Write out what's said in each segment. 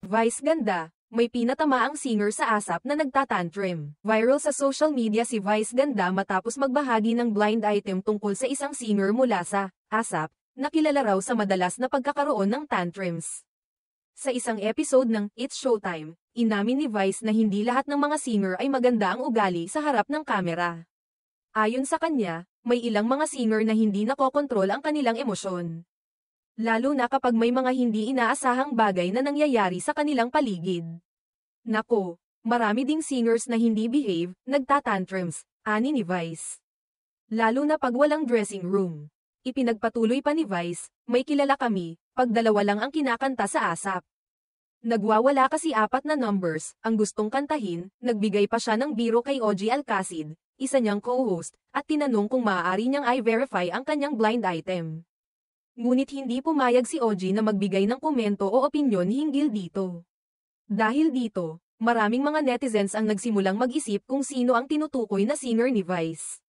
Vice ganda, may pinatamaang singer sa ASAP na nagtatantrim. Viral sa social media si Vice ganda matapos magbahagi ng blind item tungkol sa isang singer mula sa ASAP, na kilala raw sa madalas na pagkakaroon ng tantrums. Sa isang episode ng It's Showtime, inamin ni Vice na hindi lahat ng mga singer ay maganda ang ugali sa harap ng kamera. Ayon sa kanya, may ilang mga singer na hindi nakokontrol ang kanilang emosyon. Lalo na kapag may mga hindi inaasahang bagay na nangyayari sa kanilang paligid. Nako, marami ding singers na hindi behave, nagtatantrums, ani ni Vice. Lalo na pag walang dressing room. Ipinagpatuloy pa ni Vice, may kilala kami, pag dalawa lang ang kinakanta sa ASAP. Nagwawala kasi 4 na numbers, ang gustong kantahin, nagbigay pa siya ng biro kay OG Alcacid, isa niyang co-host, at tinanong kung maaari niyang i-verify ang kanyang blind item. Ngunit hindi pumayag si OG na magbigay ng komento o opinyon hinggil dito. Dahil dito, maraming mga netizens ang nagsimulang mag-isip kung sino ang tinutukoy na singer ni Vice.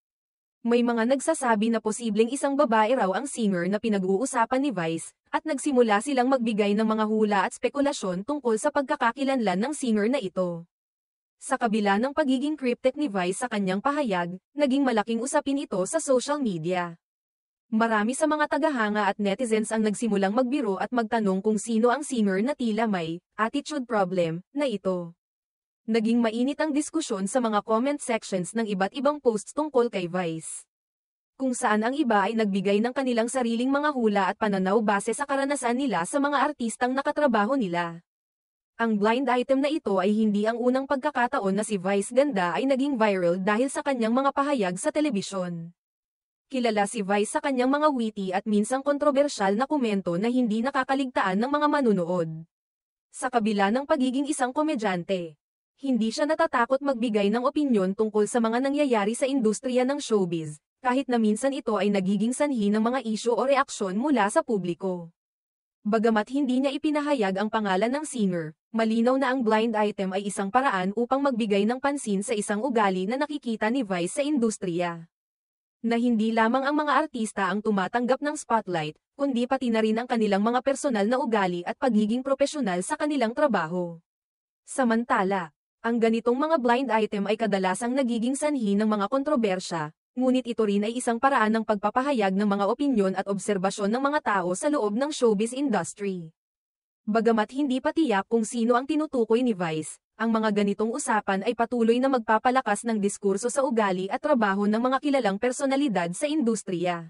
May mga nagsasabi na posibleng isang babae raw ang singer na pinag-uusapan ni Vice, at nagsimula silang magbigay ng mga hula at spekulasyon tungkol sa pagkakakilanlan ng singer na ito. Sa kabila ng pagiging cryptic ni Vice sa kanyang pahayag, naging malaking usapin ito sa social media. Marami sa mga tagahanga at netizens ang nagsimulang magbiro at magtanong kung sino ang singer na tila may attitude problem na ito. Naging mainit ang diskusyon sa mga comment sections ng iba't ibang posts tungkol kay Vice. Kung saan ang iba ay nagbigay ng kanilang sariling mga hula at pananaw base sa karanasan nila sa mga artistang nakatrabaho nila. Ang blind item na ito ay hindi ang unang pagkakataon na si Vice ganda ay naging viral dahil sa kanyang mga pahayag sa telebisyon. Kilala si Vice sa kanyang mga witty at minsang kontrobersyal na komento na hindi nakakaligtaan ng mga manunood. Sa kabila ng pagiging isang komedyante, hindi siya natatakot magbigay ng opinyon tungkol sa mga nangyayari sa industriya ng showbiz, kahit na minsan ito ay nagiging sanhi ng mga isyu o reaksyon mula sa publiko. Bagamat hindi niya ipinahayag ang pangalan ng singer, malinaw na ang blind item ay isang paraan upang magbigay ng pansin sa isang ugali na nakikita ni Vice sa industriya. Na hindi lamang ang mga artista ang tumatanggap ng spotlight, kundi pati na rin ang kanilang mga personal na ugali at pagiging propesyonal sa kanilang trabaho. Samantala, ang ganitong mga blind item ay kadalasang nagiging sanhi ng mga kontrobersya, ngunit ito rin ay isang paraan ng pagpapahayag ng mga opinyon at obserbasyon ng mga tao sa loob ng showbiz industry. Bagamat hindi pa tiyak kung sino ang tinutukoy ni Vice, ang mga ganitong usapan ay patuloy na magpapalakas ng diskurso sa ugali at trabaho ng mga kilalang personalidad sa industriya.